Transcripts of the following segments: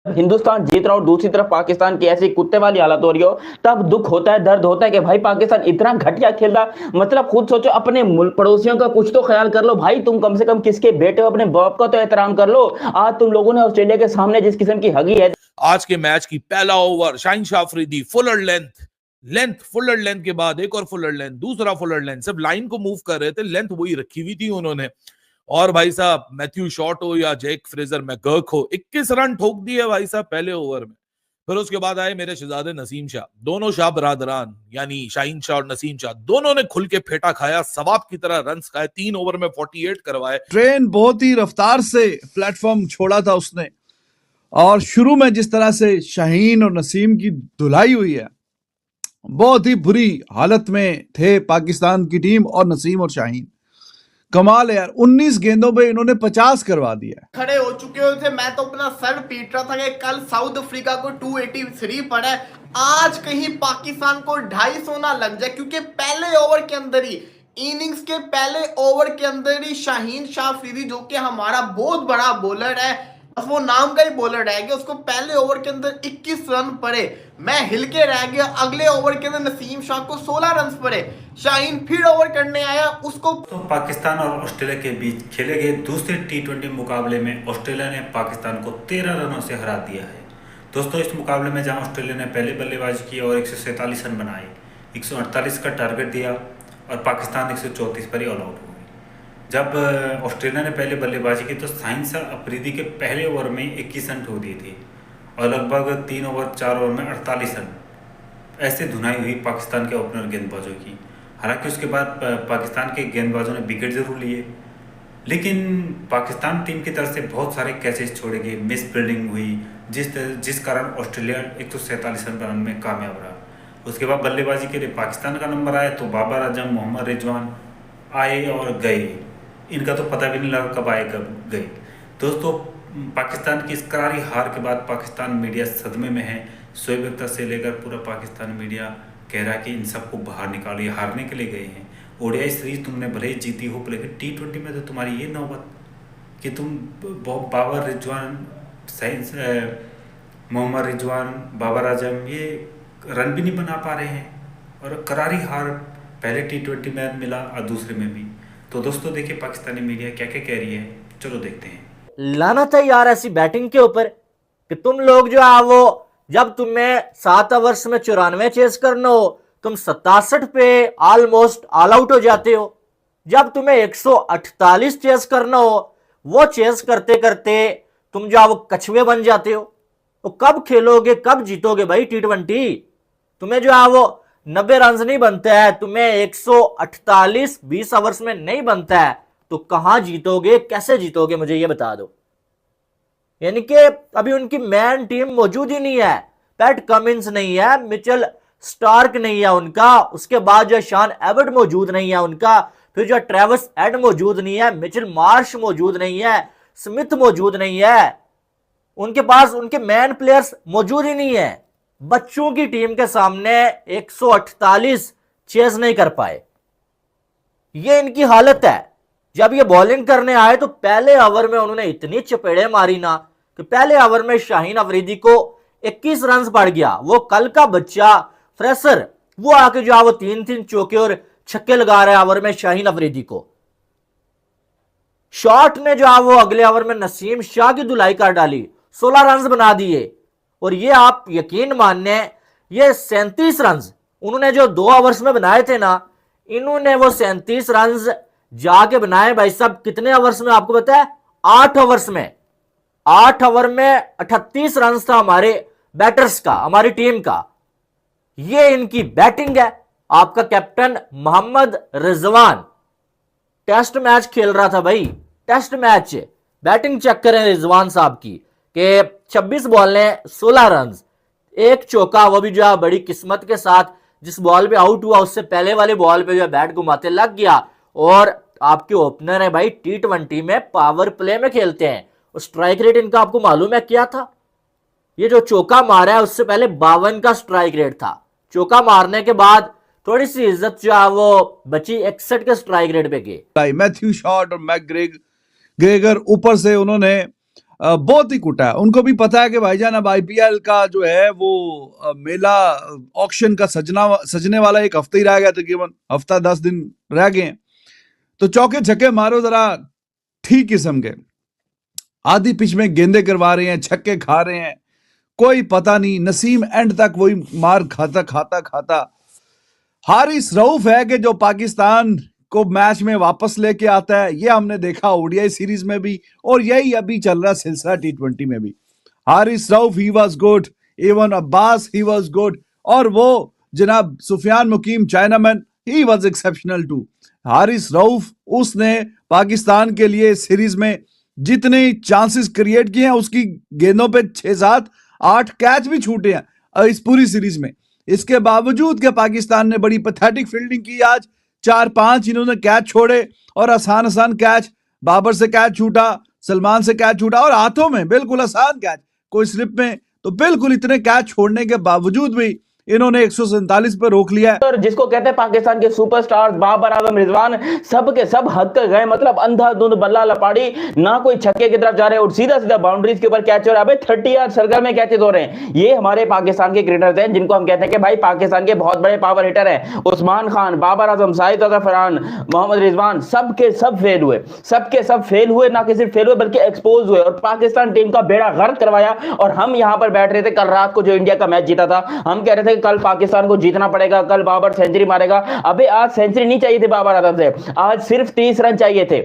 हिंदुस्तान जीत रहा हो, दूसरी तरफ पाकिस्तान की ऐसी कुत्ते वाली हालत हो रही हो, तब दुख होता है, दर्द होता है कि भाई पाकिस्तान इतना घटिया खेल रहा। मतलब खुद सोचो, अपने पड़ोसियों का कुछ तो ख्याल कर लो भाई। तुम कम से कम किसके बेटे हो, अपने बाप का तो एहतराम कर लो। आज तुम लोगों ने ऑस्ट्रेलिया के सामने जिस किस्म की हगी है। आज के मैच की पहला over Shaheen Shah Afridi Fuller length Fuller length के बाद एक और फुलर लेंथ, दूसरा फुलर लेंथ, सब लाइन को मूव कर रहे थे, लेंथ वही रखी हुई थी उन्होंने। और भाई साहब मैथ्यू शॉट हो या जैक फ्रेजर मैकगर्क हो, 21 रन ठोक दिए भाई साहब पहले ओवर में। फिर उसके बाद आए मेरे शहजादे नसीम शाह, दोनों शाह बरादरान यानी शाहीन शाह और नसीम शाह, दोनों ने खुल के फेटा खाया, सवाब की तरह रन खाए, 3 ओवर में 48 करवाए। ट्रेन बहुत ही रफ्तार से प्लेटफॉर्म छोड़ा था उसने, और शुरू में जिस तरह से शाहीन और नसीम की धुलाई हुई है, बहुत ही बुरी हालत में थे पाकिस्तान की टीम और नसीम और शाहीन। कमाल है यार, 19 गेंदों पे इन्होंने 50 करवा दिया। खड़े हो चुके हो थे। मैं तो अपना सर पीट रहा था कि कल साउथ अफ्रीका को 283 पड़ा है, आज कहीं पाकिस्तान को 250 ना लग जाए, क्योंकि पहले ओवर के अंदर ही, इनिंग्स के पहले ओवर के अंदर ही शाहीन शाह अफरीदी, जो कि हमारा बहुत बड़ा बॉलर है, वो नाम का ही बॉलर रह गया, उसको पहले ओवर के अंदर 21 रन पड़े, मैं हिल के रह गया। अगले ओवर के अंदर नसीम शाह को 16 रन पड़े, शाहीन फिर ओवर करने आया, उसको। तो पाकिस्तान और ऑस्ट्रेलिया के बीच खेले गए दूसरे T20 मुकाबले में ऑस्ट्रेलिया ने पाकिस्तान को 13 रनों से हरा दिया है। दोस्तों, इस मुकाबले में जहां ऑस्ट्रेलिया ने पहले बल्लेबाजी की और 147 रन बनाए, 148 का टारगेट दिया और पाकिस्तान 134 पर ही ऑल आउट हो गई। जब ऑस्ट्रेलिया ने पहले बल्लेबाजी की तो शाहीन शाह अफरीदी के पहले ओवर में 21 रन ठोक दिए थे और लगभग 3 ओवर 4 ओवर में 48 रन ऐसे धुनाई हुई पाकिस्तान के ओपनर गेंदबाजों की। हालांकि उसके बाद पाकिस्तान के गेंदबाजों ने विकेट जरूर लिए, लेकिन पाकिस्तान टीम की तरफ से बहुत सारे कैचेस छोड़े गए, मिस फील्डिंग हुई, जिस कारण ऑस्ट्रेलिया 147 रन में कामयाब रहा। उसके बाद बल्लेबाजी के लिए पाकिस्तान का नंबर आया तो बाबर आजम, मोहम्मद रिजवान आए और गए, इनका तो पता भी नहीं लगा कब आए कब गए। दोस्तों, पाकिस्तान की इस करारी हार के बाद पाकिस्तान मीडिया सदमे में है। शोएब अख्तर से लेकर पूरा पाकिस्तान मीडिया कह रहा है कि इन सबको बाहर निकालिए, हारने के लिए गए हैं। ओडीआई सीरीज तुमने भले ही जीती हो, लेकिन T20 में तो तुम्हारी ये नौबत कि तुम बाबर रिजवान, मोहम्मद रिजवान, बाबर आजम ये रन भी नहीं बना पा रहे हैं और करारी हार पहले T20 में मिला और दूसरे में भी। तो दोस्तों देखिए पाकिस्तानी मीडिया क्या क्या कह रही है, चलो देखते हैं। लानत है यार ऐसी बैटिंग के ऊपर कि तुम लोग जो है वो, जब तुम्हें 7 ओवर्स में 94 चेस करना हो, तुम 67 पे ऑलमोस्ट ऑल आउट हो जाते हो। जब तुम्हें 148 चेस करना हो, वो चेस करते करते तुम जो है वो कछुए बन जाते हो। तो कब खेलोगे, कब जीतोगे भाई T20? तुम्हें जो है वो 90 रन नहीं बनता है, तुम्हें 148 20 ओवर्स में नहीं बनता है, तो कहां जीतोगे, कैसे जीतोगे, मुझे ये बता दो। यानी कि अभी उनकी मैन टीम मौजूद ही नहीं है। पैट कमिंस नहीं है, मिचेल स्टार्क नहीं है उनका, उसके बाद जो शॉन एबर्ट मौजूद नहीं है उनका, फिर जो ट्रेविस हेड मौजूद नहीं है, मिचेल मार्श मौजूद नहीं है, स्मिथ मौजूद नहीं है, उनके पास उनके मैन प्लेयर्स मौजूद ही नहीं है। बच्चों की टीम के सामने 148 चेज नहीं कर पाए, ये इनकी हालत है। जब ये बॉलिंग करने आए तो पहले ओवर में उन्होंने इतनी चपेड़े मारी ना कि पहले ओवर में शाहीन अफरीदी को 21 रन पड़ गया। वो कल का बच्चा फ्रेशर, वो आके जो है वो 3-3 चौके और छक्के लगा रहे ओवर में शाहीन अफरीदी को। शॉट ने जो है वो अगले ओवर में नसीम शाह की धुलाई कर डाली, 16 रन बना दिए। और ये आप यकीन मानने, ये 37 रन उन्होंने जो 2 ओवर्स में बनाए थे ना, इन्होंने वो 37 रन जाके बनाए भाई साहब कितने ओवर्स में, आपको पता है? 8 ओवर्स में। 8 ओवर में 38 रन था हमारे बैटर्स का, हमारी टीम का। ये इनकी बैटिंग है। आपका captain Mohammad Rizwan test match खेल रहा था भाई, टेस्ट मैच। बैटिंग चेक करें रिजवान साहब की कि 26 बॉल ने 16 रन, एक चौका, वो भी जो है बड़ी किस्मत के साथ। जिस बॉल पे आउट हुआ उससे पहले वाले बॉल पे जो है बैट घुमाते लग गया। और आपके ओपनर है भाई, T20 में पावर प्ले में खेलते हैं। स्ट्राइक रेट इनका आपको मालूम है क्या था? ये जो चौका मारा है उससे पहले 52 का स्ट्राइक रेट था। चौका मारने के बाद थोड़ी सी इज्जत जो है वो बची, 61 के स्ट्राइक रेट पे गए। मैथ्यू शॉट और मैकग्रेगर ऊपर से उन्होंने बहुत ही कुटा है। उनको भी पता है कि भाईजान अब आईपीएल का जो है वो मेला ऑक्शन का सजने वाला एक हफ्ता ही रह गया, तकरीबन हफ्ता 10 दिन रह गए हैं। तो चौके छक्के मारो जरा ठीक किस्म के, आधी पिच में गेंदे करवा रहे हैं, छक्के खा रहे हैं, कोई पता नहीं। नसीम एंड तक वही मार खाता। हारिस रऊफ है कि जो पाकिस्तान को मैच में वापस लेके आता है, ये हमने देखा ओडीआई सीरीज में भी और यही अभी चल रहा सिलसिला टी20 में भी। Haris Rauf he was good, even Abbas he was good, और वो जनाब Sufiyan Muqeem chinaman he was exceptional too. Haris Rauf उसने पाकिस्तान के लिए सीरीज में जितने चांसेस क्रिएट किए हैं उसकी गेंदों पे 6-7-8 कैच भी छूटे हैं इस पूरी सीरीज में। इसके बावजूद कि पाकिस्तान ने बड़ी पैथेटिक फील्डिंग की, आज 4-5 इन्होंने कैच छोड़े और आसान कैच, बाबर से कैच छूटा, सलमान से कैच छूटा और हाथों में बिल्कुल आसान कैच, कोई स्लिप में, तो बिल्कुल इतने कैच छोड़ने के बावजूद भी इन्होंने 147 पर रोक लिया है। और जिसको कहते हैं पाकिस्तान के सुपरस्टार्स बाबर आजम, रिजवान, सब के सब हद तक गए, मतलब अंधाधुंध बल्ला लपाड़ी, ना कोई छक्के की तरफ जा रहे और सीधा बाउंड्रीज के ऊपर कैच हो रहा है। 30 यार्ड सर्कल में कैचेस हो रहे हैं। ये हमारे पाकिस्तान के क्रिकेटर्स हैं जिनको हम कहते हैं कि भाई पाकिस्तान के बहुत बड़े पावर हिटर हैं। उस्मान खान, बाबर आजम, साहिद अजफरान, मोहम्मद रिजवान, सबके सब फेल हुए, ना कि सिर्फ फेल हुए बल्कि एक्सपोज हुए और पाकिस्तान टीम का बेड़ा गर्क करवाया। और हम यहां पर बैठ रहे थे कल रात को जो इंडिया का मैच जीता था, हम कह रहे थे कल पाकिस्तान को जीतना पड़ेगा, कल बाबर सेंचुरी मारेगा। अबे आज सेंचुरी नहीं चाहिए थी बाबर आजम से, आज सिर्फ 30 रन चाहिए थे।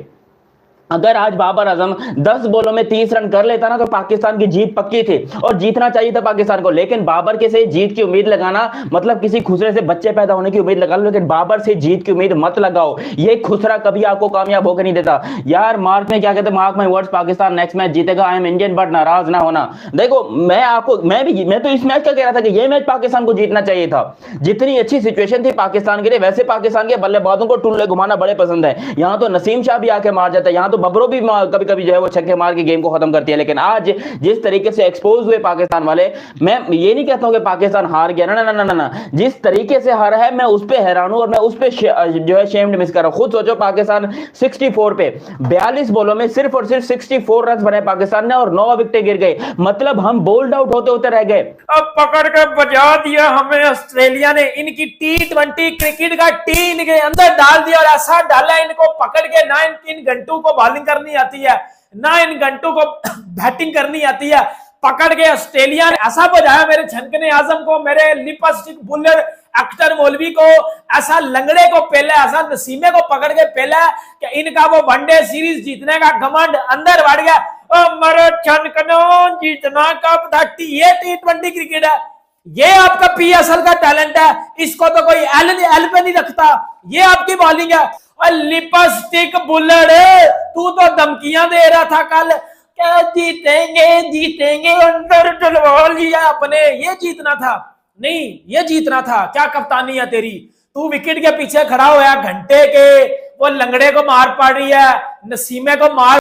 अगर आज बाबर आजम 10 बॉलों में 30 रन कर लेता ना तो पाकिस्तान की जीत पक्की थी और जीतना चाहिए था पाकिस्तान को। लेकिन बाबर के से जीत की उम्मीद लगाना मतलब किसी खुसरे से बच्चे पैदा होने की उम्मीद लगा लो, लेकिन बाबर से जीत की उम्मीद मत लगाओ। ये खुसरा कभी आपको कामयाब होकर नहीं देता यार। मार्क में क्या कहते हैं, mark my words, Pakistan next match जीतेगा। आई एम इंडियन बट नाराज ना होना। देखो मैं तो इस मैच का कह रहा था कि ये मैच पाकिस्तान को जीतना चाहिए था। जितनी अच्छी सिचुएशन थी पाकिस्तान के लिए, वैसे पाकिस्तान के बल्लेबाजों को टुल्ले घुमाना बड़े पसंद है। यहां तो नसीम शाह भी आके मार जाता है, यहां तो बबरो भी कभी कभी जो है वो छक्के मार के गेम को खत्म करती है। लेकिन आज जिस तरीके से एक्सपोज हुए पाकिस्तान वाले, मैं ये नहीं कहता हूं कि पाकिस्तान हार गया, ना, जिस तरीके से हारा है मैं उस पे हैरान हूं और मैं उस पे जो है शेम्ड मिस कर रहा हूं। खुद सोचो, पाकिस्तान 64 पे 42 बॉलों में सिर्फ और सिर्फ 64 रन बनाए पाकिस्तान ने और 9 विकेटें गिर गई। मतलब हम बोल्ड आउट होते रह गए। अब पकड़ के बजा दिया हमें ऑस्ट्रेलिया ने। इनकी T20 क्रिकेट का टी इनके अंदर डाल दिया और ऐसा डाला इनको पकड़ के। ना इन घंटों को बॉलिंग करनी आती है, ना इन घंटों को बैटिंग करनी आती है। पकड़ के ऑस्ट्रेलिया ने ऐसा बजाया मेरे छनकने आजम को, मेरे लिपस्टिक बुलर अख्तर मौलवी को, ऐसा लंगड़े को पहले, ऐसा नसीमे को पकड़ के पहले कि इनका वो वनडे सीरीज जीतने का घमंड अंदर बढ़ गया। मेरे छनकनों जीतना कब था? ये T20 क्रिकेट है, ये आपका PSL का टैलेंट है। इसको तो कोई एल पे नहीं रखता। ये आपकी बॉलिंग है। और लिपस्टिक बुलर, तू तो धमकियां दे रहा था कल, क्या जीतेंगे अंदर डलवा लिया अपने। ये जीतना था नहीं, ये जीतना था। क्या कप्तानी है तेरी? तू विकेट के पीछे खड़ा हुआ घंटे के, वो लंगड़े को मार पड़ रही है, नसीमे को मार